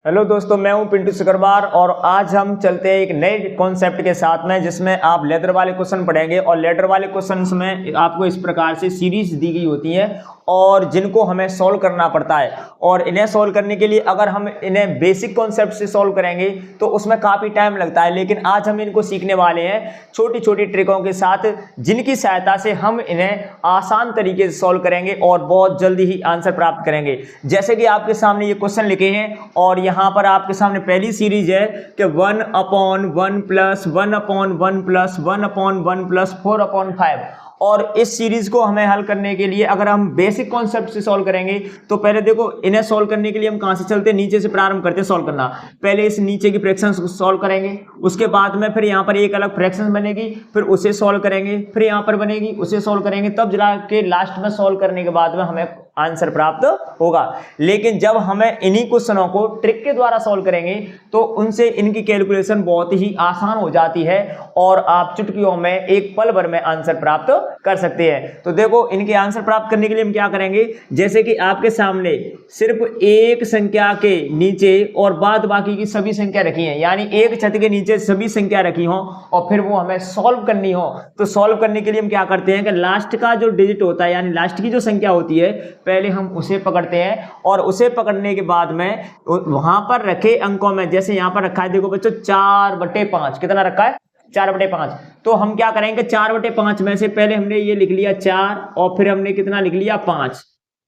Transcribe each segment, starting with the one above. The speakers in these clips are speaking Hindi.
हेलो दोस्तों, मैं हूं पिंटू सिकरवार और आज हम चलते हैं एक नए कॉन्सेप्ट के साथ में जिसमें आप लेटर वाले क्वेश्चन पढ़ेंगे। और लेटर वाले क्वेश्चंस में आपको इस प्रकार से सीरीज दी गई होती है और जिनको हमें सॉल्व करना पड़ता है। और इन्हें सॉल्व करने के लिए अगर हम इन्हें बेसिक कॉन्सेप्ट से सॉल्व करेंगे तो उसमें काफ़ी टाइम लगता है, लेकिन आज हम इनको सीखने वाले हैं छोटी छोटी ट्रिकों के साथ, जिनकी सहायता से हम इन्हें आसान तरीके से सॉल्व करेंगे और बहुत जल्दी ही आंसर प्राप्त करेंगे। जैसे कि आपके सामने ये क्वेश्चन लिखे हैं और यहाँ पर आपके सामने पहली सीरीज है कि 1/1 + 1/1 + 1/1 + 4/5। और इस सीरीज को हमें हल करने के लिए अगर हम बेसिक कॉन्सेप्ट से सॉल्व करेंगे तो पहले देखो, इन्हें सॉल्व करने के लिए हम कहां से चलते हैं, नीचे से प्रारंभ करते हैं सॉल्व करना। पहले इस नीचे की फ्रैक्शंस को सॉल्व करेंगे, उसके बाद में फिर यहाँ पर एक अलग फ्रैक्शन बनेगी, फिर उसे सॉल्व करेंगे, फिर यहाँ पर बनेगी, उसे सॉल्व करेंगे, तब जला के लास्ट में सॉल्व करने के बाद में हमें आंसर प्राप्त होगा। लेकिन जब हमें इन्हीं क्वेश्चनों को ट्रिक के द्वारा सॉल्व करेंगे तो उनसे इनकी कैलकुलेशन बहुत ही आसान हो जाती है और आप चुटकियों में एक पल भर में आंसर प्राप्त कर सकते हैं। तो देखो, इनके आंसर प्राप्त करने के लिए हम क्या करेंगे, जैसे कि आपके सामने सिर्फ एक संख्या के नीचे और बाद बाकी की सभी संख्या रखी है, यानी एक छत के नीचे सभी संख्या रखी हो और फिर वो हमें सॉल्व करनी हो, तो सॉल्व करने के लिए हम क्या करते हैं कि लास्ट का जो डिजिट होता है, यानी लास्ट की जो संख्या होती है, पहले हम उसे पकड़ते हैं और उसे पकड़ने के बाद में वहां पर रखे अंकों में, जैसे यहां पर रखा है, देखो बच्चों 4/5, कितना रखा है 4/5। तो हम क्या करेंगे, 4/5 में से पहले हमने ये लिख लिया 4 और फिर हमने कितना लिख लिया 5।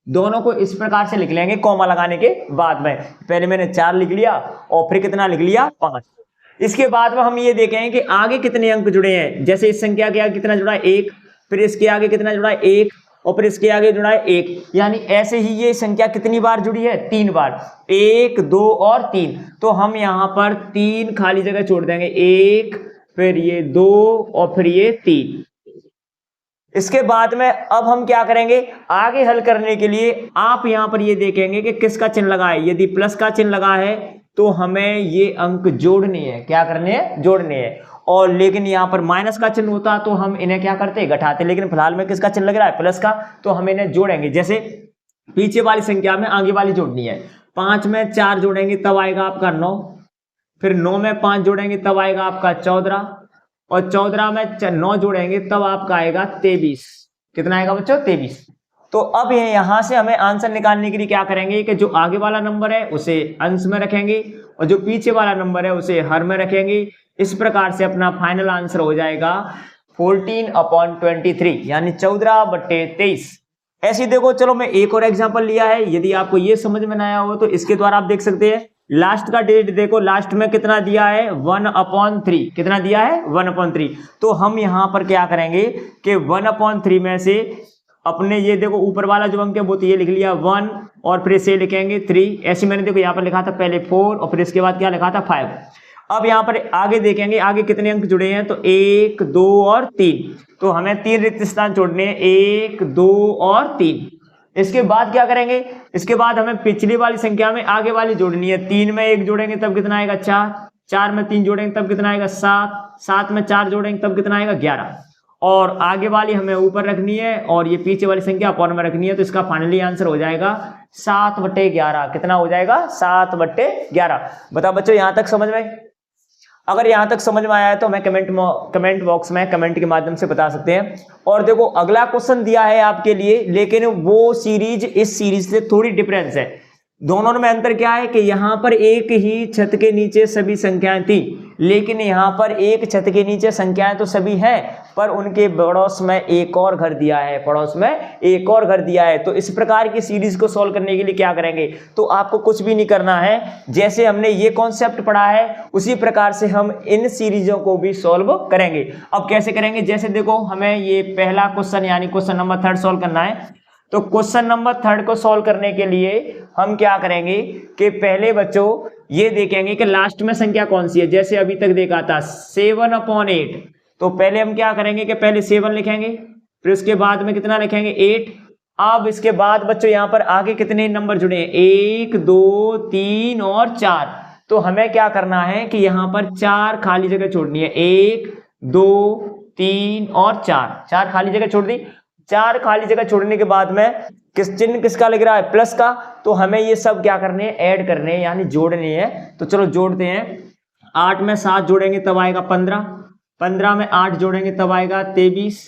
दोनों को इस प्रकार से लिख लेंगे कॉमा लगाने के बाद में। पहले मैंने 4 लिख लिया और फिर कितना लिख लिया 5। इसके बाद में हम ये देखेंगे कि आगे कितने अंक जुड़े हैं। जैसे इस संख्या के आगे कितना जुड़ा है 1, फिर इसके आगे कितना जुड़ा है 1 और फिर इसके आगे जुड़ा है 1, यानी ऐसे ही ये संख्या कितनी बार जुड़ी है, 3 बार, 1, 2 और 3। तो हम यहां पर 3 खाली जगह छोड़ देंगे, 1, फिर ये 2 और फिर ये 3। इसके बाद में अब हम क्या करेंगे, आगे हल करने के लिए आप यहां पर ये देखेंगे कि किसका चिन्ह लगा है। यदि प्लस का चिन्ह लगा है तो हमें ये अंक जोड़ने हैं, क्या करने हैं, जोड़ने हैं। और लेकिन यहाँ पर माइनस का चिन्ह होता तो हम इन्हें क्या करते, घटाते। लेकिन फिलहाल में किसका चिन्ह लग रहा है, प्लस का, तो हम इन्हें जोड़ेंगे। जैसे पीछे वाली संख्या में आगे वाली जोड़नी है, 5 में 4 जोड़ेंगे तब आएगा आपका 9, फिर 9 में 5 जोड़ेंगे तब आएगा आपका 14 और 14 में 9 जोड़ेंगे तब आपका आएगा 23। कितना आएगा बच्चों, 23। तो अब यहां से हमें आंसर निकालने के लिए क्या करेंगे कि जो आगे वाला नंबर है उसे अंश में रखेंगे और जो पीछे वाला नंबर है उसे हर में रखेंगे। इस प्रकार से अपना फाइनल आंसर हो जाएगा 14/23, यानी 14/23। ऐसे देखो, चलो मैं एक और एग्जांपल लिया है, यदि आपको ये समझ में ना आया हो तो इसके द्वारा आप देख सकते हैं। लास्ट का डिजिट देखो, लास्ट में कितना दिया है 1/3, कितना दिया है 1/3। तो हम यहां पर क्या करेंगे कि 1/3 में से अपने ये देखो ऊपर वाला जो अंक है वो तो ये लिख लिया 1 और फिर इसे लिखेंगे 3। ऐसे मैंने देखो यहाँ पर लिखा था पहले 4 और फिर इसके बाद क्या लिखा था 5। अब यहाँ पर आगे देखेंगे आगे कितने अंक जुड़े हैं, तो 1, 2 और 3। तो हमें 3 रिक्त स्थान छोड़ने हैं, 1, 2 और 3। इसके बाद क्या करेंगे, इसके बाद हमें पिछली वाली संख्या में आगे वाली जोड़नी है। 3 में 1 जोड़ेंगे तब कितना आएगा 4, 4 में 3 जोड़ेंगे तब कितना आएगा 7, 7 में 4 जोड़ेंगे तब कितना आएगा 11। और आगे वाली हमें ऊपर रखनी है और ये पीछे वाली संख्या अपर में रखनी है। तो इसका फाइनली आंसर हो जाएगा 7/11। कितना हो जाएगा 7/11। बताओ बच्चों, यहां तक समझ में? अगर यहां तक समझ में आया है तो हमें कमेंट बॉक्स में कमेंट के माध्यम से बता सकते हैं। और देखो, अगला क्वेश्चन दिया है आपके लिए, लेकिन वो सीरीज इस सीरीज से थोड़ी डिफरेंस है। दोनों में अंतर क्या है कि यहां पर एक ही छत के नीचे सभी संख्याएं थी, लेकिन यहां पर एक छत के नीचे संख्याएं तो सभी हैं, पर उनके पड़ोस में एक और घर दिया है, पड़ोस में एक और घर दिया है। तो इस प्रकार की सीरीज को सॉल्व करने के लिए क्या करेंगे, तो आपको कुछ भी नहीं करना है। जैसे हमने ये कॉन्सेप्ट पढ़ा है उसी प्रकार से हम इन सीरीजों को भी सॉल्व करेंगे। अब कैसे करेंगे, जैसे देखो, हमें ये पहला क्वेश्चन यानी क्वेश्चन नंबर 3 सॉल्व करना है। तो क्वेश्चन नंबर 3 को सॉल्व करने के लिए हम क्या करेंगे कि पहले बच्चों ये देखेंगे कि लास्ट में संख्या कौन सी है। जैसे अभी तक देखा था 7/8, तो पहले हम क्या करेंगे कि पहले 7 लिखेंगे, फिर उसके बाद में कितना लिखेंगे 8। अब इसके बाद बच्चों यहाँ पर आगे कितने नंबर जुड़े हैं, 1, 2, 3 और 4। तो हमें क्या करना है कि यहाँ पर 4 खाली जगह छोड़नी है, 1, 2, 3 और 4 खाली जगह छोड़ दी। 4 खाली जगह छोड़ने के बाद में किस चिन्ह किसका लग रहा है, प्लस का। तो तो हमें ये सब क्या करने हैं, ऐड करने हैं यानी जोड़ने हैं। तो चलो जोड़ते हैं। 8 में 7 जोड़ेंगे तब आएगा 15, 15 में 8 जोड़ेंगे तब आएगा 23,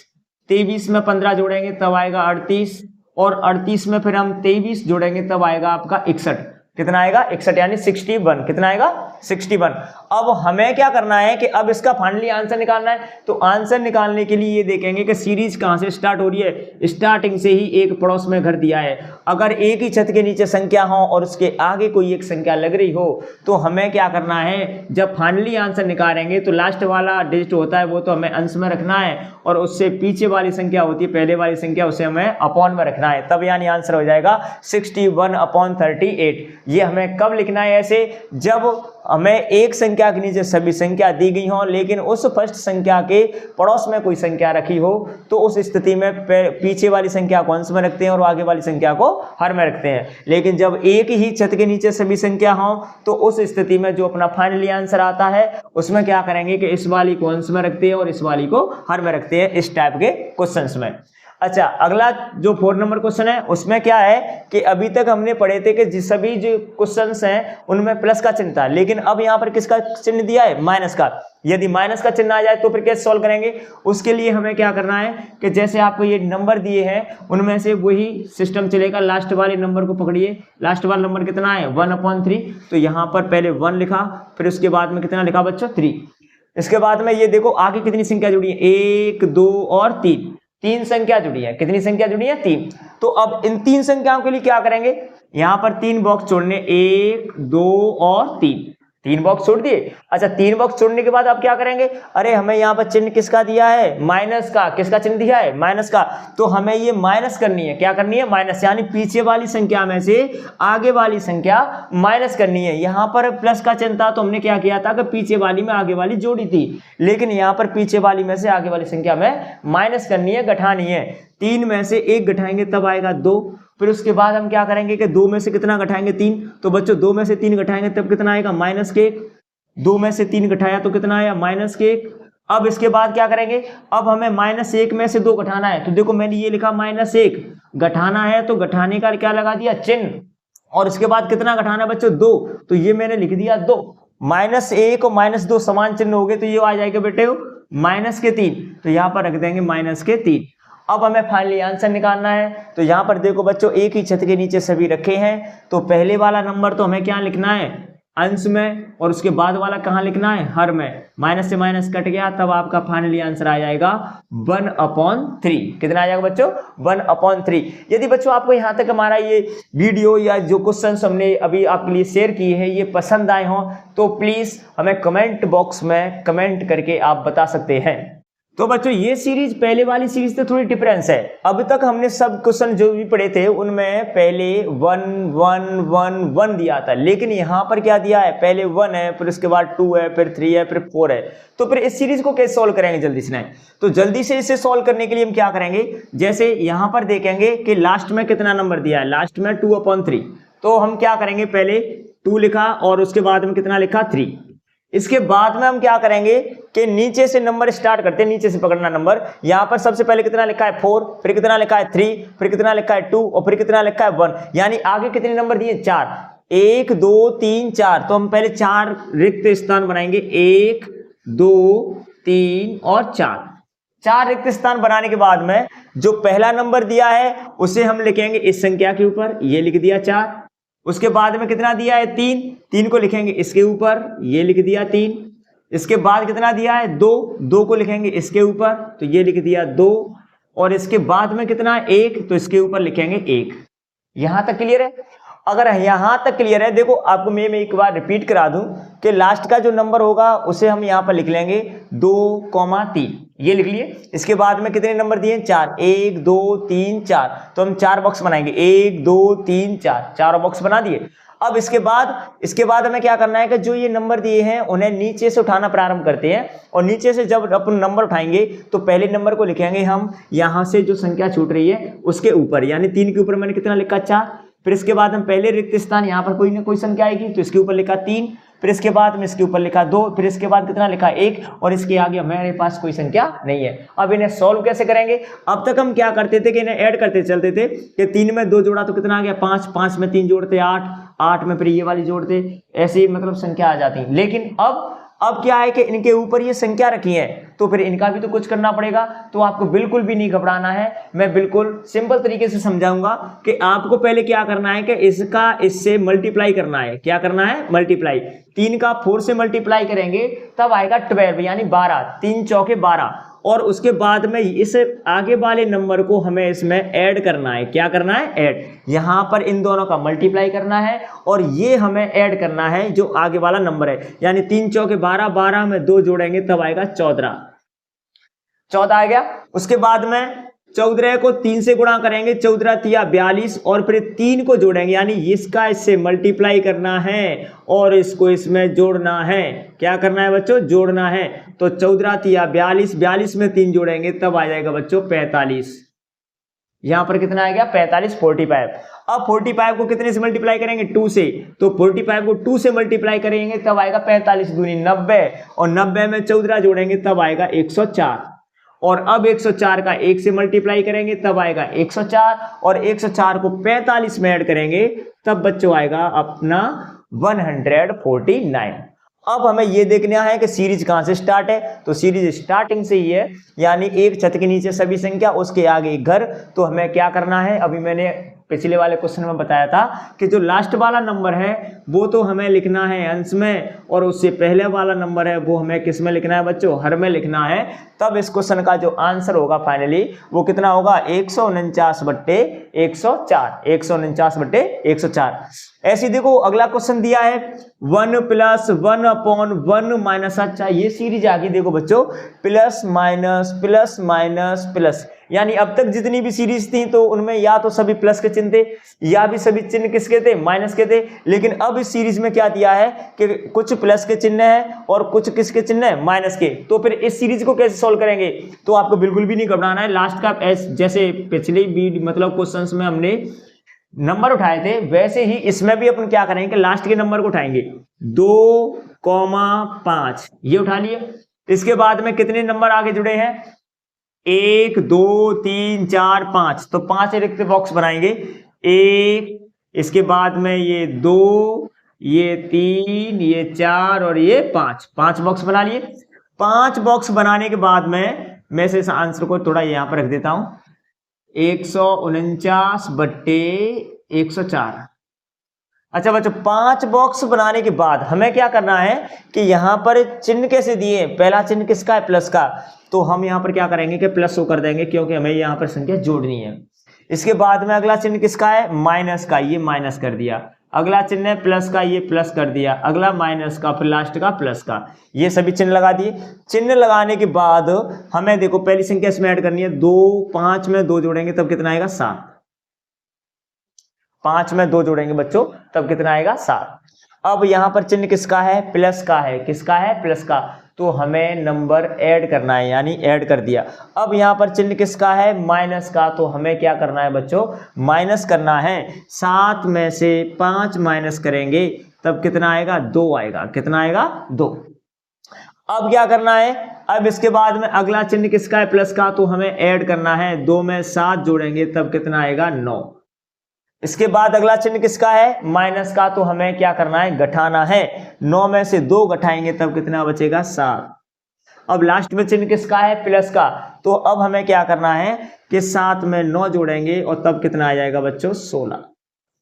23 में 15 जोड़ेंगे तब आएगा 38, और 38 में फिर हम 23 जोड़ेंगे तब आएगा आपका 61। कितना आएगा 61 यानी 61। कितना आएगा 61। अब हमें क्या करना है कि अब इसका फाइनली आंसर निकालना है। तो आंसर निकालने के लिए ये देखेंगे कि सीरीज कहां से स्टार्ट हो रही है। स्टार्टिंग से ही एक पड़ोस में घर दिया है, अगर एक ही छत के नीचे संख्या हो और उसके आगे कोई एक संख्या लग रही हो तो हमें क्या करना है, जब फाइनली आंसर निकालेंगे तो लास्ट वाला डिजिट होता है वो तो हमें अंश में रखना है, और उससे पीछे वाली संख्या होती है पहले वाली संख्या, उसे हमें अपॉन में रखना है। तब यानी आंसर हो जाएगा 61/38। ये हमें कब लिखना है ऐसे, जब हमें एक संख्या के नीचे सभी संख्या दी गई हो लेकिन उस फर्स्ट संख्या के पड़ोस में कोई संख्या रखी हो, तो उस स्थिति में पीछे वाली संख्या को अंश में रखते हैं और आगे वाली संख्या को हर में रखते हैं। लेकिन जब एक ही छत के नीचे सभी संख्या हो तो उस स्थिति में जो अपना फाइनली आंसर आता है उसमें क्या करेंगे कि इस वाली को अंश में रखते हैं और इस वाली को हर में रखते हैं, इस टाइप के क्वेश्चंस में। अच्छा, अगला जो 4 नंबर क्वेश्चन है उसमें क्या है कि अभी तक हमने पढ़े थे कि सभी जो क्वेश्चंस हैं उनमें प्लस का चिन्ह था, लेकिन अब यहाँ पर किसका चिन्ह दिया है, माइनस का। यदि माइनस का चिन्ह आ जाए तो फिर कैसे सॉल्व करेंगे, उसके लिए हमें क्या करना है कि जैसे आपको ये नंबर दिए हैं उनमें से वही सिस्टम चलेगा। लास्ट वाले नंबर को पकड़िए, लास्ट वाला नंबर कितना है 1/3, तो यहाँ पर पहले 1 लिखा, फिर उसके बाद में कितना लिखा बच्चों 3। इसके बाद में ये देखो आगे कितनी संख्या जुड़ी है, 1, 2 और 3, 3 संख्या जुड़ी है। कितनी संख्या जुड़ी है 3। तो अब इन 3 संख्याओं के लिए क्या करेंगे, यहां पर 3 बॉक्स छोड़ने, 1, 2 और 3 बॉक्स छोड़ दिए। अच्छा, 3 बॉक्स छोड़ने के बाद अब क्या करेंगे, अरे हमें यहाँ पर चिन्ह किसका दिया है, माइनस का। किसका चिन्ह दिया है, माइनस का। तो हमें ये माइनस करनी है, क्या करनी है, माइनस, यानी पीछे वाली संख्या में से आगे वाली संख्या माइनस करनी है। यहाँ पर प्लस का चिन्ह था तो हमने क्या किया था कि पीछे वाली में आगे वाली जोड़ी थी, लेकिन यहाँ पर पीछे वाली में से आगे वाली संख्या में माइनस करनी है, घटानी है। 3 में से 1 घटाएंगे तब आएगा 2, फिर उसके बाद हम क्या करेंगे कि 2 में से कितना घटाएंगे 3, तो बच्चों 2 में से 3 घटाएंगे तब कितना आएगा -1। 2 में से 3 घटाया तो कितना आया -1। अब इसके बाद क्या करेंगे, अब हमें -1 में से 2 घटाना है, तो देखो मैंने ये लिखा -1 घटाना है, तो घटाने का क्या लगा दिया चिन्ह, और इसके बाद कितना घटाना है बच्चों 2, तो ये मैंने लिख दिया 2। -1 और -2 समान चिन्ह हो गए तो ये आ जाएगा बेटे -3, तो यहाँ पर रख देंगे -3। अब हमें फाइनली आंसर निकालना है। तो यहाँ पर देखो बच्चों एक ही छत के नीचे सभी रखे हैं, तो पहले वाला नंबर तो हमें क्या लिखना है, अंश में, और उसके बाद वाला कहाँ लिखना है, हर में। माइनस से माइनस कट गया, तब आपका फाइनली आंसर आ जाएगा 1/3। कितना आ जाएगा बच्चों 1/3। यदि बच्चों आपको यहाँ तक हमारा ये वीडियो या जो क्वेश्चन हमने अभी आपके लिए शेयर किए हैं ये पसंद आए हों तो प्लीज हमें कमेंट बॉक्स में कमेंट करके आप बता सकते हैं। तो बच्चों ये सीरीज पहले वाली सीरीज से थोड़ी डिफरेंस है। अब तक हमने सब क्वेश्चन जो भी पढ़े थे उनमें पहले 1 1 1 1 दिया था, लेकिन यहाँ पर क्या दिया है, पहले 1 है, फिर उसके बाद 2 है, फिर 3 है, फिर 4 है। तो फिर इस सीरीज को कैसे सॉल्व करेंगे जल्दी से, तो जल्दी से इसे सॉल्व करने के लिए हम क्या करेंगे, जैसे यहाँ पर देखेंगे कि लास्ट में कितना नंबर दिया है, लास्ट में 2/3, तो हम क्या करेंगे, पहले 2 लिखा और उसके बाद में कितना लिखा 3। इसके बाद में हम क्या करेंगे कि नीचे से नंबर स्टार्ट करते हैं, नीचे से पकड़ना नंबर। यहां पर सबसे पहले कितना लिखा है 4, फिर कितना लिखा है 3, फिर कितना लिखा है 2 और फिर कितना लिखा है 1, यानी आगे कितने नंबर दिए 4, 1 2 3 4। तो हम पहले 4 रिक्त स्थान बनाएंगे, 1 2 3 और 4 रिक्त स्थान बनाने के बाद में जो पहला नंबर दिया है उसे हम लिखेंगे इस संख्या के ऊपर, ये लिख दिया 4। उसके बाद में कितना दिया है 3 को लिखेंगे इसके ऊपर, ये लिख दिया 3। इसके बाद कितना दिया है 2 को लिखेंगे इसके ऊपर, तो ये लिख दिया 2। और इसके बाद में कितना है 1, तो इसके ऊपर लिखेंगे 1। यहां तक क्लियर है। अगर यहां तक क्लियर है, देखो आपको मैं एक बार रिपीट करा दूं कि लास्ट का जो नंबर होगा उसे हम यहां पर लिख लेंगे 2,3, ये लिख लिए। इसके बाद में कितने नंबर दिए 4, 1 2 3 4, तो हम 4 बॉक्स बनाएंगे, 1 2 3 4, 4 बॉक्स बना दिए। अब इसके बाद हमें क्या करना है कि जो ये नंबर दिए हैं उन्हें नीचे से उठाना प्रारंभ करते हैं, और नीचे से जब अपन नंबर उठाएंगे तो पहले नंबर को लिखेंगे हम यहां से जो संख्या छूट रही है उसके ऊपर, यानी 3 के ऊपर मैंने कितना लिखा 4। फिर इसके बाद हम पहले रिक्त स्थान, यहाँ पर कोई ना कोई संख्या आएगी तो इसके ऊपर लिखा 3, फिर इसके बाद में इसके ऊपर लिखा 2, फिर इसके बाद कितना लिखा 1, और इसके आगे हमारे पास कोई संख्या नहीं है। अब इन्हें सॉल्व कैसे करेंगे? अब तक हम क्या करते थे कि इन्हें ऐड करते चलते थे कि 3 में 2 जोड़ा तो कितना आ गया 5, 5 में 3 जोड़ते 8, 8 में फिर ये वाली जोड़ते, ऐसी मतलब संख्या आ जाती। लेकिन अब क्या है कि इनके ऊपर ये संख्या रखी है तो फिर इनका भी तो कुछ करना पड़ेगा। तो आपको बिल्कुल भी नहीं घबराना है, मैं बिल्कुल सिंपल तरीके से समझाऊंगा कि आपको पहले क्या करना है कि इसका इससे मल्टीप्लाई करना है। क्या करना है? मल्टीप्लाई। 3 का 4 से मल्टीप्लाई करेंगे तब आएगा 12 यानी 12, 3 चौके 12, और उसके बाद में इस आगे वाले नंबर को हमें इसमें ऐड करना है। क्या करना है? ऐड। यहां पर इन दोनों का मल्टीप्लाई करना है और ये हमें ऐड करना है जो आगे वाला नंबर है, यानी 3 चौके 12, 12 में 2 जोड़ेंगे तब आएगा 14, 14 आ गया। उसके बाद में 14 को 3 से गुणा करेंगे, 14 तिया 42, और फिर 3 को जोड़ेंगे, यानी इसका इससे मल्टीप्लाई करना है और इसको इसमें जोड़ना है। क्या करना है बच्चों? जोड़ना है। तो 14 तिया 42, 42 में 3 जोड़ेंगे तब आ जाएगा बच्चों 45। यहां पर कितना आएगा? 45, 45। अब 45 को कितने से मल्टीप्लाई करेंगे? 2 से। तो 45 को 2 से मल्टीप्लाई करेंगे तब आएगा 45 दूनी 90, और 90 में 14 जोड़ेंगे तब आएगा 104। और अब 104 का 1 से मल्टीप्लाई करेंगे तब आएगा 104, और 104 को 45 में ऐड करेंगे तब बच्चों आएगा अपना 149। अब हमें ये देखना है कि सीरीज कहां से स्टार्ट है। तो सीरीज स्टार्टिंग से ही है, यानी एक छत के नीचे सभी संख्या, उसके आगे एक घर। तो हमें क्या करना है? अभी मैंने पिछले वाले क्वेश्चन में बताया था कि जो लास्ट वाला नंबर है वो तो हमें लिखना है अंश में, और उससे पहले वाला नंबर है वो हमें किस में लिखना है बच्चों? हर में लिखना है। तब इस क्वेश्चन का जो आंसर होगा फाइनली वो कितना होगा? 149/104, 149/104। ऐसे देखो अगला क्वेश्चन दिया है 1 + 1/1 - अच्छा ये सीरीज आ गई। देखो बच्चों plus minus plus minus plus, यानी अब तक जितनी भी सीरीज थी तो उनमें या तो सभी प्लस के चिन्ह थे या भी सभी चिन्ह किसके थे? माइनस के थे। लेकिन अब इस सीरीज में क्या दिया है कि कुछ प्लस के चिन्ह है और कुछ किसके चिन्ह है? माइनस के। तो फिर इस सीरीज को कैसे सॉल्व करेंगे? तो आपको बिल्कुल भी नहीं घबराना है। लास्ट का जैसे पिछले भी मतलब क्वेश्चंस में हमने नंबर उठाए थे वैसे ही इसमें भी अपन क्या करेंगे कि लास्ट के नंबर को उठाएंगे। 2,5 ये उठा लिए। इसके बाद में कितने नंबर आगे जुड़े हैं? 1 2 3 4 5, तो 5 रिक्त बॉक्स बनाएंगे। 1, इसके बाद में ये 2, ये 3, ये 4 और ये 5, 5 बॉक्स बना लिए। 5 बॉक्स बनाने के बाद में मैं इस आंसर को थोड़ा यहां पर रख देता हूं, 149/104। अच्छा बच्चों 5 बॉक्स बनाने के बाद हमें क्या करना है कि यहां पर चिन्ह कैसे दिए? पहला चिन्ह किसका है? प्लस का। तो हम यहां पर क्या करेंगे कि प्लस शो कर देंगे क्योंकि हमें यहां पर संख्या जोड़नी है। इसके बाद में अगला चिन्ह किसका है? माइनस का, ये माइनस कर दिया। अगला चिन्ह है प्लस का, ये प्लस कर दिया। अगला माइनस का, फिर लास्ट का प्लस का, ये सभी चिन्ह लगा दिए। चिन्ह लगाने के बाद हमें देखो पहली संख्या इसमें ऐड करनी है। 2 5 में 2 जोड़ेंगे तब कितना आएगा? 7। 5 में 2 जोड़ेंगे बच्चों तब कितना आएगा? 7। अब यहां पर चिन्ह किसका है? प्लस का है। किसका है? प्लस का। तो हमें नंबर ऐड करना है, यानी ऐड कर दिया। अब यहां पर चिन्ह किसका है? माइनस का। तो हमें क्या करना है बच्चों? माइनस करना है। 7 में से 5 माइनस करेंगे तब कितना आएगा? 2 आएगा। कितना आएगा? 2। अब क्या करना है? अब इसके बाद में अगला चिन्ह किसका है? प्लस का। तो हमें ऐड करना है। 2 में 7 जोड़ेंगे तब कितना आएगा? 9। इसके बाद अगला चिन्ह किसका है? माइनस का। तो हमें क्या करना है? घटाना है। 9 में से 2 घटाएंगे तब कितना बचेगा? 7। अब लास्ट में चिन्ह किसका है? प्लस का। तो अब हमें क्या करना है कि 7 में 9 जोड़ेंगे और तब कितना आ जाएगा बच्चों? 16।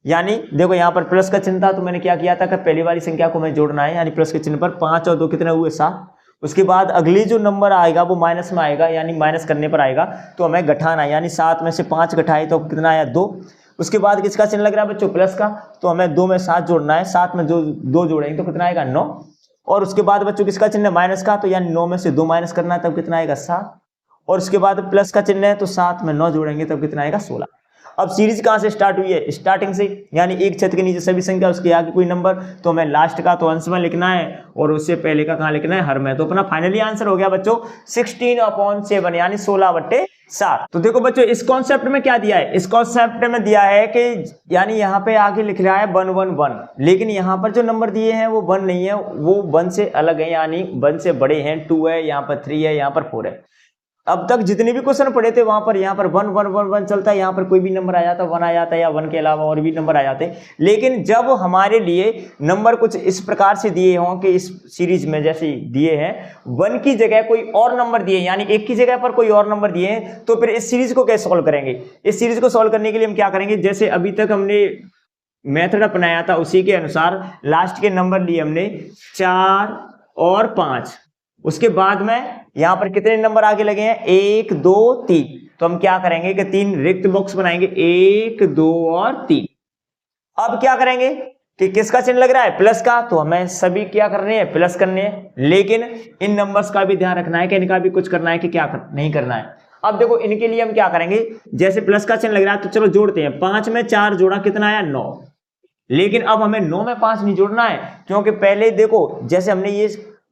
यानी देखो यहां पर प्लस का चिन्ह था तो मैंने क्या किया था कि पहली वाली संख्या को हमें जोड़ना है, यानी प्लस के चिन्ह पर 5 और 2 कितने हुए? 7। उसके बाद अगली जो नंबर आएगा वो माइनस में आएगा, यानी माइनस करने पर आएगा। तो हमें घटाना है, यानी 7 में से 5 घटाए तो कितना आया? 2। उसके बाद किसका चिन्ह लग रहा है बच्चों? प्लस का। तो हमें 2 में 7 जोड़ना है। 7 में 2 जोड़ेंगे तो कितना आएगा? 9। और उसके बाद बच्चों किसका चिन्ह? माइनस का। तो यानी 9 में से 2 माइनस करना है तब कितना आएगा? 7। और उसके बाद प्लस का चिन्ह है तो 7 में 9 जोड़ेंगे तब कितना आएगा? 16। अब सीरीज कहां से स्टार्ट हुई है? स्टार्टिंग से, यानी एक छत के नीचे सभी संख्या, उसके आगे कोई नंबर। तो हमें लास्ट का तो अंश में लिखना है और उससे पहले का कहां लिखना है? हर में। तो अपना फाइनली आंसर हो गया बच्चों 16/7, यानी 16/7। 7। तो देखो बच्चों इस कॉन्सेप्ट में क्या दिया है, इस कॉन्सेप्ट में दिया है कि यानी यहाँ पे आगे लिख रहा है 1 1 1, लेकिन यहाँ पर जो नंबर दिए हैं वो 1 नहीं है, वो 1 से अलग है, यानी 1 से बड़े हैं, 2 है, यहाँ पर 3 है, यहाँ पर 4 है। अब तक जितने भी क्वेश्चन पढ़े थे वहां पर यहाँ पर 1 1 1 1 चलता है, यहाँ पर कोई भी नंबर आ जाता है 1 आ जाता है, या 1 के अलावा और भी नंबर आ जाते हैं। लेकिन जब हमारे लिए नंबर कुछ इस प्रकार से दिए हों कि इस सीरीज में जैसे दिए हैं 1 की जगह कोई और नंबर दिए, यानी 1 की जगह पर कोई और नंबर दिए हैं, तो फिर इस सीरीज को कैसे सॉल्व करेंगे। इस सीरीज को सॉल्व करने के लिए हम क्या करेंगे, जैसे अभी तक हमने मेथड अपनाया था उसी के अनुसार लास्ट के नंबर लिए हमने 4 और 5। उसके बाद में यहां पर कितने नंबर आगे लगे हैं, 1 2 3। तो हम क्या करेंगे कि 3 रिक्त बॉक्स बनाएंगे, 1 2 और 3। अब क्या करेंगे कि किसका चिन्ह लग रहा है, प्लस का, तो हमें सभी क्या करने हैं, प्लस करने हैं। लेकिन इन नंबर्स का भी ध्यान रखना है कि इनका भी कुछ करना है कि क्या नहीं करना है। अब देखो इनके लिए हम क्या करेंगे, जैसे प्लस का चिन्ह लग रहा है तो चलो जोड़ते हैं। 5 में 4 जोड़ा कितना आया, 9। लेकिन अब हमें 9 में 5 नहीं जोड़ना है, क्योंकि पहले देखो जैसे हमने ये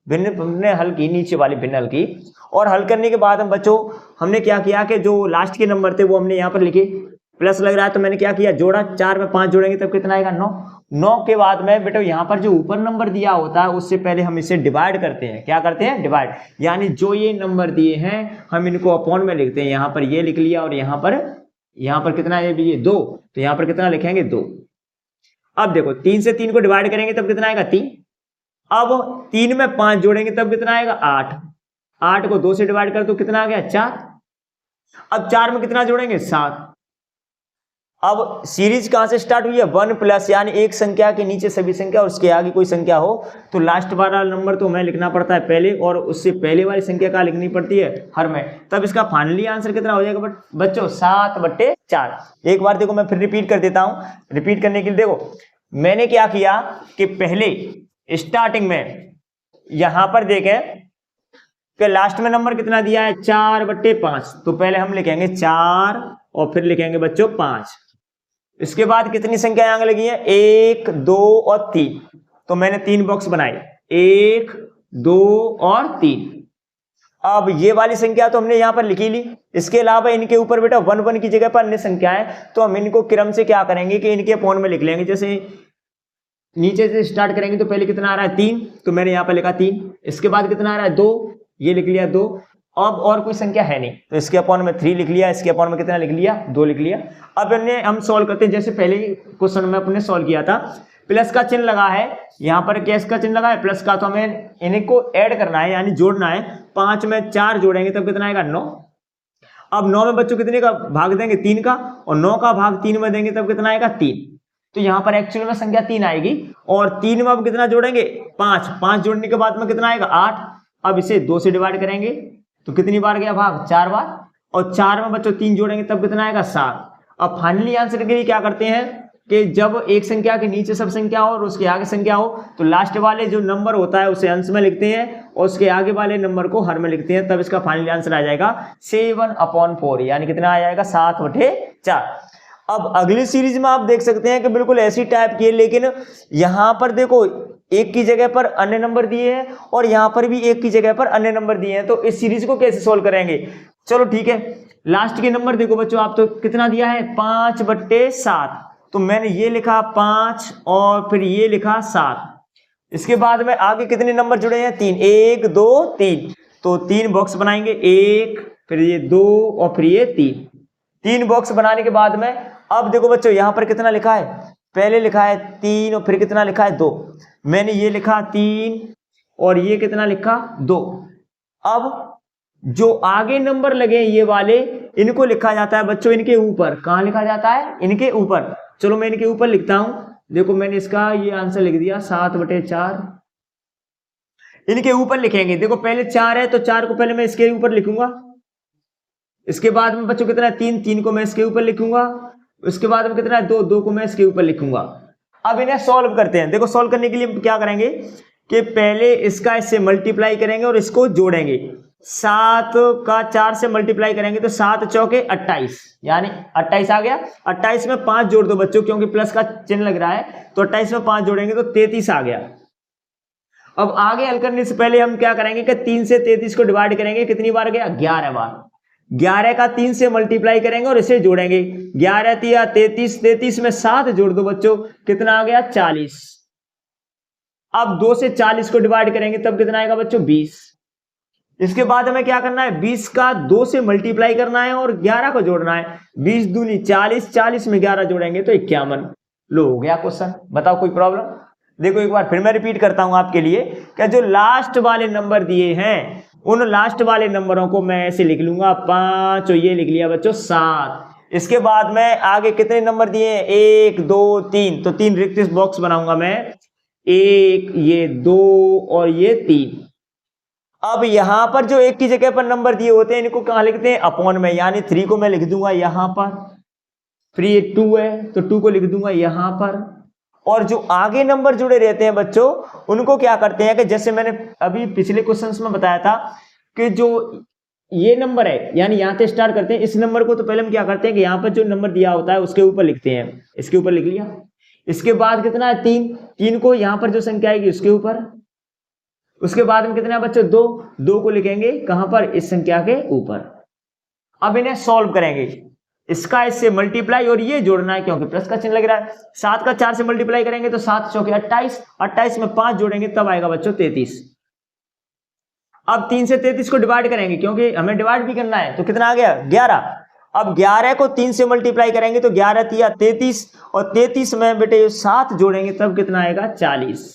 भिन्न हल की, नीचे वाली भिन्न हल की, और हल करने के बाद हम बच्चों हमने क्या किया कि जो लास्ट के नंबर थे वो हमने यहाँ पर लिखे, प्लस लग रहा है तो मैंने क्या किया, जोड़ा। 4 में 5 जोड़ेंगे तब कितना आएगा, 9। 9 के बाद में बेटा यहाँ पर जो ऊपर नंबर दिया होता है उससे पहले हम इसे डिवाइड करते हैं। क्या करते हैं, डिवाइड, यानी जो ये नंबर दिए हैं हम इनको अपॉन में लिखते हैं। यहाँ पर ये लिख लिया और यहाँ पर कितना है, ये 2, तो यहाँ पर कितना लिखेंगे, 2। अब देखो 3 से 3 को डिवाइड करेंगे तब कितना आएगा, 3। अब 3 में 5 जोड़ेंगे तब कितना आएगा, 8। 8 को 2 से डिवाइड कर तो कितना आ गया, 4। अब 4 में कितना जोड़ेंगे, 7। अब सीरीज कहां से स्टार्ट हुई है, 1 प्लस, यानी एक संख्या के नीचे सभी संख्या और उसके आगे कोई संख्या हो तो लास्ट वाला नंबर तो हमें लिखना पड़ता है पहले, और उससे पहले वाली संख्या का लिखनी पड़ती है हर में। तब इसका फाइनली आंसर कितना हो जाएगा बच्चों, 7/4। एक बार देखो मैं फिर रिपीट कर देता हूं। रिपीट करने के लिए देखो मैंने क्या किया कि पहले स्टार्टिंग में यहां पर देखें कि लास्ट में नंबर कितना दिया है, 4/5। तो पहले हम लिखेंगे 4 और फिर लिखेंगे बच्चों 5। इसके बाद कितनी संख्या आगे लगी है, 1 2 और 3। तो मैंने 3 बॉक्स बनाए, 1 2 और 3। अब ये वाली संख्या तो हमने यहां पर लिखी ली। इसके अलावा इनके ऊपर बेटा 1 1 की जगह पर अन्य संख्याएं, तो हम इनको क्रम से क्या करेंगे कि इनके अपॉन में लिख लेंगे। जैसे नीचे से स्टार्ट करेंगे तो पहले कितना आ रहा है, 3, तो मैंने यहां पर लिखा 3। इसके बाद कितना आ रहा है, 2, ये लिख लिया 2। अब और कोई संख्या है नहीं तो इसके अपॉन में 3 लिख लिया, इसके अपॉन में कितना लिख लिया, 2 लिख लिया। अब इन्हें हम सॉल्व करते हैं। जैसे पहले क्वेश्चन में अपने सॉल्व किया था, प्लस का चिन्ह लगा है, यहाँ पर कैश का चिन्ह लगा है प्लस का, तो हमें इनको ऐड करना है यानी जोड़ना है। 5 में 4 जोड़ेंगे तब कितना आएगा, 9। अब 9 में बच्चों कितने का भाग देंगे, 3 का, और 9 का भाग 3 में देंगे तब कितना आएगा, 3। तो यहाँ पर एक्चुअल में संख्या 3 आएगी, और 3 में अब कितना जोड़ेंगे, 5। 5 जोड़ने के बाद में कितना आएगा, 8। अब इसे 2 से डिवाइड करेंगे तो कितनी बार गया भाग, 4 बार, और 4 में बच्चों 3 जोड़ेंगे तब कितना आएगा, 7। अब फाइनली आंसर के लिए क्या करते हैं कि जब एक संख्या के नीचे सब संख्या हो और उसके आगे संख्या हो तो लास्ट वाले जो नंबर होता है उसे अंश में लिखते हैं और उसके आगे वाले नंबर को हर में लिखते हैं। तब इसका फाइनली आंसर आ जाएगा 7/4, यानी कितना आ जाएगा, 7/4। अब अगली सीरीज में आप देख सकते हैं कि बिल्कुल ऐसी टाइप की है, लेकिन यहां पर देखो एक की जगह पर अन्य नंबर दिए हैं और यहां पर भी एक की जगह पर अन्य नंबर दिए हैं। तो इस सीरीज को कैसे सोल्व करेंगे, चलो ठीक है। लास्ट के नंबर देखो बच्चों, आप तो कितना दिया है, 5/7। तो मैंने ये लिखा 5 और फिर ये लिखा 7। इसके बाद में आगे कितने नंबर जुड़े हैं, 3, 1 2 3। तो 3 बॉक्स बनाएंगे, 1 फिर ये 2 और फिर ये 3 बॉक्स बनाने के बाद में अब देखो बच्चों यहां पर कितना लिखा है, पहले लिखा है 3 और फिर कितना लिखा है, 2। मैंने ये लिखा 3 और ये कितना लिखा, 2। अब जो आगे नंबर लगे ये वाले, इनको लिखा जाता है बच्चों इनके ऊपर। कहां लिखा जाता है, इनके ऊपर। चलो मैं इनके ऊपर लिखता हूं, देखो मैंने इसका ये आंसर लिख दिया 7/4। इनके ऊपर लिखेंगे, देखो पहले 4 है तो 4 को पहले मैं इसके ऊपर लिखूंगा। इसके बाद में बच्चों कितना है, 3 को मैं इसके ऊपर लिखूंगा। उसके बाद में कितना है, 2 को मैं इसके ऊपर लिखूंगा। अब इन्हें सॉल्व करते हैं। देखो सॉल्व करने के लिए क्या करेंगे कि पहले इसका इससे मल्टीप्लाई करेंगे और इसको जोड़ेंगे। 7 का 4 से मल्टीप्लाई करेंगे तो 7 चौके 28, यानी 28 आ गया। 28 में 5 जोड़ दो बच्चों, क्योंकि प्लस का चिन्ह लग रहा है, तो 28 में 5 जोड़ेंगे तो 33 आ गया। अब आगे हल करने से पहले हम क्या करेंगे कि 3 से 33 को डिवाइड करेंगे, कितनी बार गया, 11 बार। 11 का 3 से मल्टीप्लाई करेंगे और इसे जोड़ेंगे। 11 तिया 33, 33 में 7 जोड़ दो बच्चों, कितना आ गया 40। अब 2 से 40 को डिवाइड करेंगे तब कितना आएगा बच्चों 20। इसके बाद हमें क्या करना है, 20 का 2 से मल्टीप्लाई करना है और 11 को जोड़ना है। 20 दूनी 40, 40 में 11 जोड़ेंगे तो 51। लो हो गया क्वेश्चन। बताओ कोई प्रॉब्लम? देखो एक बार फिर मैं रिपीट करता हूं आपके लिए, क्या जो लास्ट वाले नंबर दिए हैं उन लास्ट वाले नंबरों को मैं ऐसे लिख लूंगा 5 और ये लिख लिया बच्चों 7। इसके बाद मैं आगे कितने नंबर दिए हैं 1 2 3, तो 3 रिक्त बॉक्स बनाऊंगा मैं, 1 ये 2 और ये 3। अब यहां पर जो 1 की जगह पर नंबर दिए होते हैं इनको कहां लिखते हैं अपॉन में, यानी 3 को मैं लिख दूंगा यहां पर, फिर ये 2 है तो 2 को लिख दूंगा यहां पर। और जो आगे नंबर जुड़े रहते हैं बच्चों उनको क्या करते हैं कि जैसे मैंने अभी पिछले क्वेश्चंस में बताया था कि जो ये नंबर है यानी यहां से स्टार्ट करते हैं, इस नंबर को तो पहले हम क्या करते हैं कि यहां पर जो नंबर दिया होता है उसके ऊपर लिखते हैं, इसके ऊपर लिख लिया। इसके बाद कितना है 3, 3 को यहां पर जो संख्या आएगी उसके ऊपर। उसके बाद में कितना है बच्चों 2, 2 को लिखेंगे कहां पर, इस संख्या के ऊपर। अब इन्हें सॉल्व करेंगे, इसका इससे मल्टीप्लाई और ये जोड़ना है क्योंकि प्लस का चिन्ह लग रहा है। 7 का 4 से मल्टीप्लाई करेंगे तो 7 चौके 28, 28 में 5 जोड़ेंगे तब आएगा बच्चों 33। अब 3 से 33 को डिवाइड करेंगे क्योंकि हमें डिवाइड भी करना है, तो कितना आ गया 11। अब 11 को 3 से मल्टीप्लाई करेंगे तो 11 तिया 33 और 33 में बेटे 7 जोड़ेंगे तब कितना आएगा 40।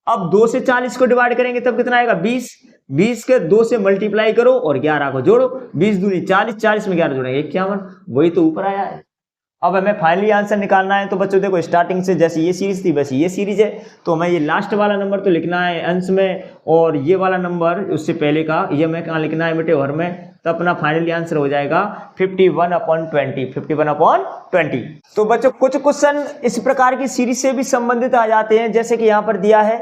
अब 2 से 40 को डिवाइड करेंगे तब कितना आएगा 20, 20 के 2 से मल्टीप्लाई करो और 11 को जोड़ो, 20 दूनी 40, 40 में 11 जोड़ेंगे 51, वही तो ऊपर आया है। अब हमें फाइनली आंसर निकालना है, तो बच्चों देखो स्टार्टिंग से जैसे ये सीरीज थी वैसे ये सीरीज है, तो हमें ये लास्ट वाला नंबर तो लिखना है अंश में और ये वाला नंबर उससे पहले का ये हमें कहाँ लिखना है बेटे हर में, तो अपना फाइनली आंसर हो जाएगा 51/20, 51/20। तो बच्चों कुछ क्वेश्चन इस प्रकार की सीरीज से भी संबंधित आ जाते हैं, जैसे कि यहाँ पर दिया है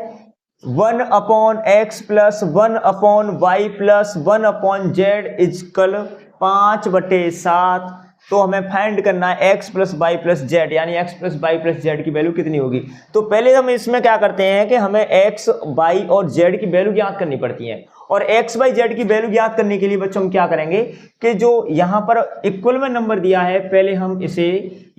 1/x + 1/y + 1/z इक्वल 5/7। तो हमें फाइंड करना है x + y + z, यानी x + y + z की वैल्यू कितनी होगी। तो पहले हम इसमें क्या करते हैं कि हमें x, y और z की वैल्यू ज्ञात करनी पड़ती है। और x, y, z की वैल्यू ज्ञात करने के लिए बच्चों हम क्या करेंगे कि जो यहाँ पर इक्वल में नंबर दिया है पहले हम इसे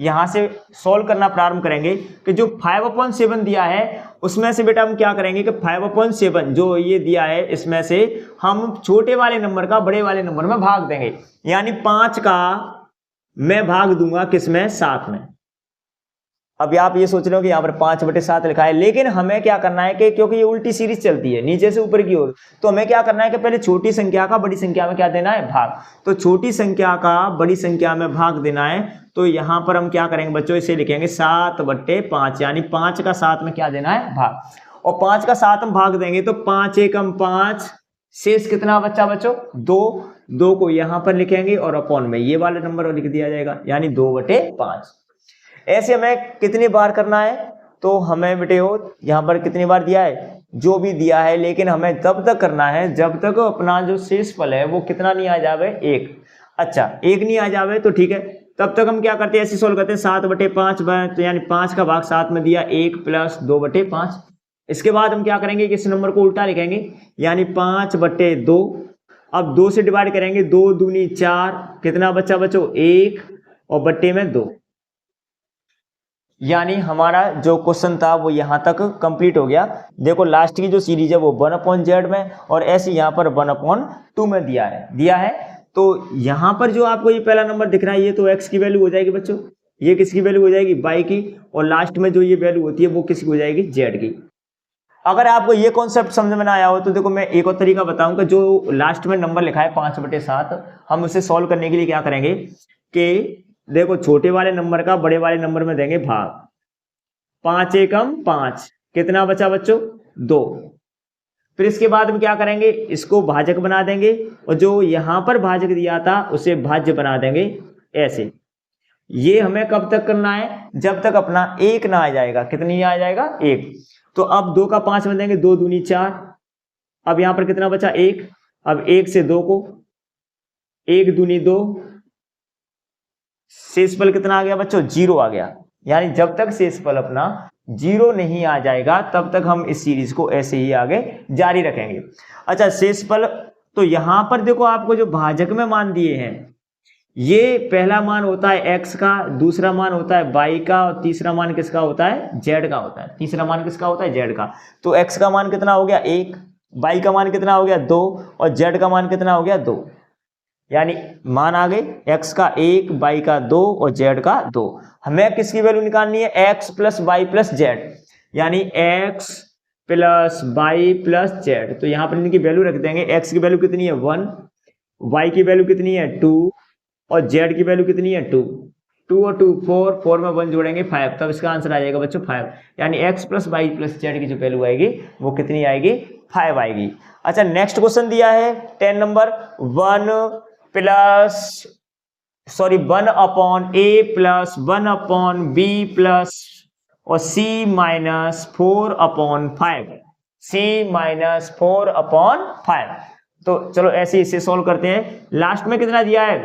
यहाँ से सॉल्व करना प्रारंभ करेंगे कि जो 5/7 दिया है उसमें से बेटा हम क्या करेंगे कि 5/7 जो ये दिया है इसमें से हम छोटे वाले नंबर का बड़े वाले नंबर में भाग देंगे, यानी 5 का मैं भाग दूंगा किसमें 7 में। अब आप ये सोच रहे हो कि यहाँ पर 5/7 लिखा है, लेकिन हमें क्या करना है कि क्योंकि ये उल्टी सीरीज चलती है नीचे से ऊपर की ओर, तो हमें क्या करना है कि पहले छोटी संख्या का बड़ी संख्या में क्या देना है भाग। तो छोटी संख्या का बड़ी संख्या में भाग देना है, तो यहाँ पर हम क्या करेंगे बच्चों इसे लिखेंगे 7/5, यानी 5 का 7 में क्या देना है भाग। और 5 का 7 हम भाग देंगे तो 5 एकम 5, शेष कितना बच्चा बच्चों 2, 2 को यहाँ पर लिखेंगे और अपॉन में ये वाला नंबर लिख दिया जाएगा, यानी 2/5। ऐसे हमें कितनी बार करना है, तो हमें बेटे हो यहाँ पर कितनी बार दिया है जो भी दिया है, लेकिन हमें तब तक करना है जब तक अपना जो शेषफल है वो कितना नहीं आ जावे 1। अच्छा 1 नहीं आ जावे तो ठीक है, तब तक हम क्या करते हैं ऐसे सोल्व करते हैं 7/5, तो यानी 5 का भाग 7 में दिया 1 + 2/5। इसके बाद हम क्या करेंगे कि इस नंबर को उल्टा लिखेंगे, यानी 5/2। अब 2 से डिवाइड करेंगे, 2 दूनी 4, कितना बच्चा बच्चों 1 और बट्टे में 2, यानी हमारा जो क्वेश्चन था वो यहाँ तक कंप्लीट हो गया। देखो लास्ट की जो सीरीज है वो 1/z में और ऐसे यहाँ पर 1/2 में दिया है। तो यहाँ पर जो आपको ये पहला नंबर दिख रहा है ये तो x की वैल्यू हो जाएगी बच्चों, ये किसकी वैल्यू हो जाएगी y की, और लास्ट में जो ये वैल्यू होती है वो किसकी हो जाएगी z की। अगर आपको ये कॉन्सेप्ट समझ में ना आया हो तो देखो मैं एक और तरीका बताऊंगा, जो लास्ट में नंबर लिखा है 5/7, हम उसे सॉल्व करने के लिए क्या करेंगे कि देखो छोटे वाले नंबर का बड़े वाले नंबर में देंगे भाग, 5 एकम 5, कितना बचा बच्चों 2। फिर इसके बाद हम क्या करेंगे इसको भाजक बना देंगे और जो यहां पर भाजक दिया था उसे भाज्य बना देंगे ऐसे। ये हमें कब तक करना है, जब तक अपना 1 ना आ जाएगा, कितनी आ जाएगा 1। तो अब 2 का 5 में देंगे, 2 दूनी 4, अब यहां पर कितना बचा 1, अब 1 से 2 को 1 दूनी 2, शेषफल कितना आ गया बच्चों 0 आ गया। यानी जब तक शेषफल अपना 0 नहीं आ जाएगा तब तक हम इस सीरीज को ऐसे ही आगे जारी रखेंगे। अच्छा शेषफल तो यहां पर देखो आपको जो भाजक में मान दिए हैं, ये पहला मान होता है x का, दूसरा मान होता है y का, और तीसरा मान किसका होता है, z का होता है। तीसरा मान किसका होता है, z का। तो x का मान कितना हो गया 1, y का मान कितना हो गया 2, और z का मान कितना हो गया 2। यानी मान आ गए x का 1, y का 2 और z का 2। हमें किसकी वैल्यू निकालनी है, x plus y plus z, यानी x plus y plus z. तो यहाँ पर इनकी वैल्यू रख देंगे। x की वैल्यू कितनी है 1, y की वैल्यू कितनी है 2 और z की वैल्यू कितनी है 2। 2 और 2 4, 4 में 1 जोड़ेंगे 5, तब इसका आंसर आ जाएगा बच्चों 5। यानी x plus y plus z की जो वैल्यू आएगी वो कितनी आएगी, 5 आएगी। अच्छा नेक्स्ट क्वेश्चन दिया है 10 number, 1 upon a plus 1 upon b plus और c minus 4 upon 5, c minus 4 upon 5। तो चलो ऐसे इसे सॉल्व करते हैं। लास्ट में कितना दिया है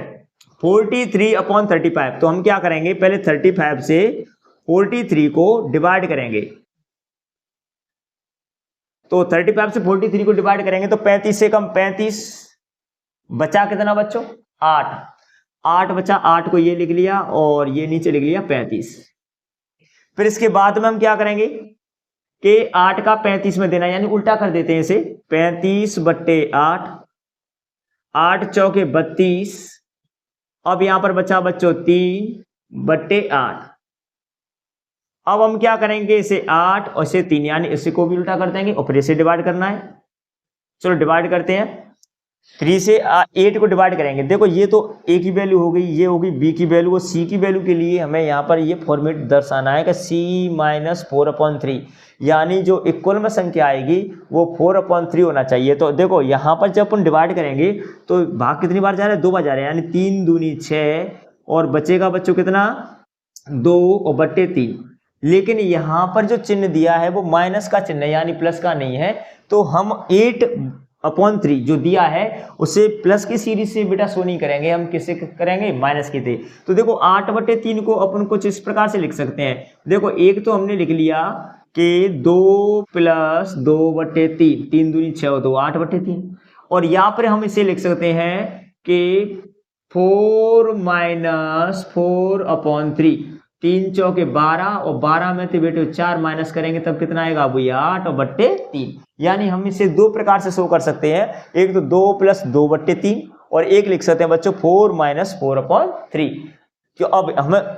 43 अपॉन 35। तो हम क्या करेंगे, पहले 35 से 43 को डिवाइड करेंगे। तो 35 से 43 को डिवाइड करेंगे तो 35 से कम 35, बचा कितना बच्चों 8, 8 बचा, 8 को ये लिख लिया और ये नीचे लिख लिया 35। फिर इसके बाद में हम क्या करेंगे कि 8 का 35 में देना, यानी उल्टा कर देते हैं इसे, 35 बट्टे 8, 8 चौके 32। अब यहां पर बचा बच्चों 3 बट्टे 8। अब हम क्या करेंगे, इसे 8 और इसे 3, यानी इसे को भी उल्टा कर देंगे और फिर इसे डिवाइड करना है। चलो डिवाइड करते हैं। 3 से 8 को डिवाइड करेंगे। देखो ये तो a की वैल्यू हो गई, ये होगी b की वैल्यू, और c की वैल्यू के लिए हमें यहाँ पर ये फॉर्मेट दर्शाना है कि c माइनस 4/3, यानी जो इक्वल में संख्या आएगी वो 4/3 होना चाहिए। तो देखो यहाँ पर जब अपन डिवाइड करेंगे तो भाग कितनी बार जा रहा है, 2 बार जा रहा है, यानी 3 दूनी 6 और बचेगा बच्चों कितना 2 और बट्टे 3। लेकिन यहाँ पर जो चिन्ह दिया है वो माइनस का चिन्ह है, यानी प्लस का नहीं है। तो हम 8/3 जो दिया है उसे प्लस की सीरीज से बेटा शो नहीं करेंगे, हम किससे करेंगे, माइनस के थे। तो देखो 8/3 को अपन कुछ इस प्रकार से लिख सकते हैं। देखो एक तो हमने लिख लिया कि 2 + 2/3, 3 दूनी 6 और 2 8/3। और यहाँ पर हम इसे लिख सकते हैं कि 4 - 4/3, 3 चौके 12 और 12 में तो बेटे 4 माइनस करेंगे तब कितना आएगा, वो 8/3। यानी हम इसे दो प्रकार से शो कर सकते हैं, एक तो 2 + 2/3 और एक लिख सकते हैं बच्चों 4 - 4/3। क्यों अब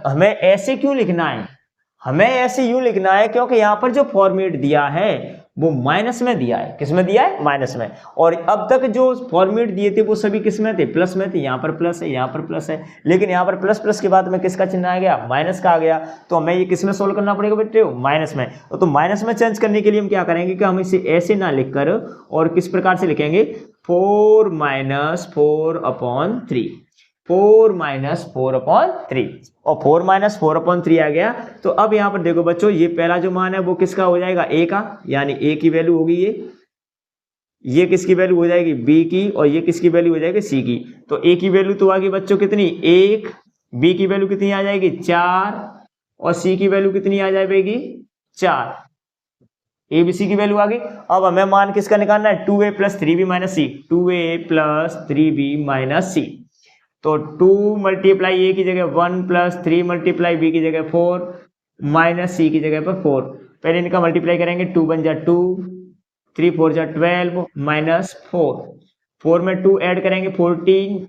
हमें ऐसे क्यों लिखना है, हमें ऐसे यूं लिखना है क्योंकि यहाँ पर जो फॉर्मेट दिया है वो माइनस में दिया है। किस में दिया है, माइनस में। और अब तक जो फॉर्मेट दिए थे वो सभी किस में थे, प्लस में थे। यहाँ पर प्लस है, यहाँ पर प्लस है, लेकिन यहाँ पर प्लस प्लस के बाद में किसका चिन्ह आ गया, माइनस का आ गया। तो हमें ये किस में सोल्व करना पड़ेगा बेटे, माइनस में। तो माइनस में चेंज करने के लिए हम क्या करेंगे कि हम इसे ऐसे ना लिखकर और किस प्रकार से लिखेंगे, 4 - 4/3, 4 - 4/3 और 4 - 4/3 आ गया। तो अब यहाँ पर देखो बच्चों, ये पहला जो मान है वो किसका हो जाएगा, a का, यानी a की वैल्यू होगी ये किसकी वैल्यू हो जाएगी, b की, और ये किसकी वैल्यू हो जाएगी, c की। तो a की वैल्यू तो आ गई बच्चों कितनी 1, b की वैल्यू कितनी आ जाएगी 4 और c की वैल्यू कितनी आ जाएगी 4। a b c की वैल्यू आ गई। अब हमें मान किसका निकालना है, 2a + 3b - c, 2a + 3b - c। तो 2 × a की जगह 1 + 3 × b की जगह 4 - c की जगह पर 4। पहले इनका मल्टीप्लाई करेंगे, 2 × 2, 3 × 4 = 12 -4, 4 में 2 ऐड करेंगे 14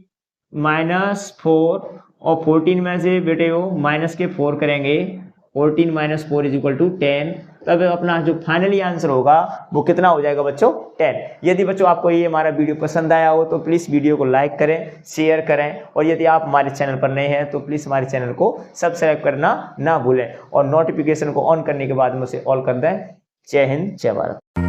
-4 और 14 में से बेटे वो माइनस के 4 करेंगे, 14 - 4 = 10। तब अपना जो फाइनली आंसर होगा वो कितना हो जाएगा बच्चों, 10। यदि बच्चों आपको ये हमारा वीडियो पसंद आया हो तो प्लीज़ वीडियो को लाइक करें, शेयर करें, और यदि आप हमारे चैनल पर नए हैं तो प्लीज़ हमारे चैनल को सब्सक्राइब करना ना भूलें और नोटिफिकेशन को ऑन करने के बाद में उसे ऑल कर दें। जय हिंद, जय भारत।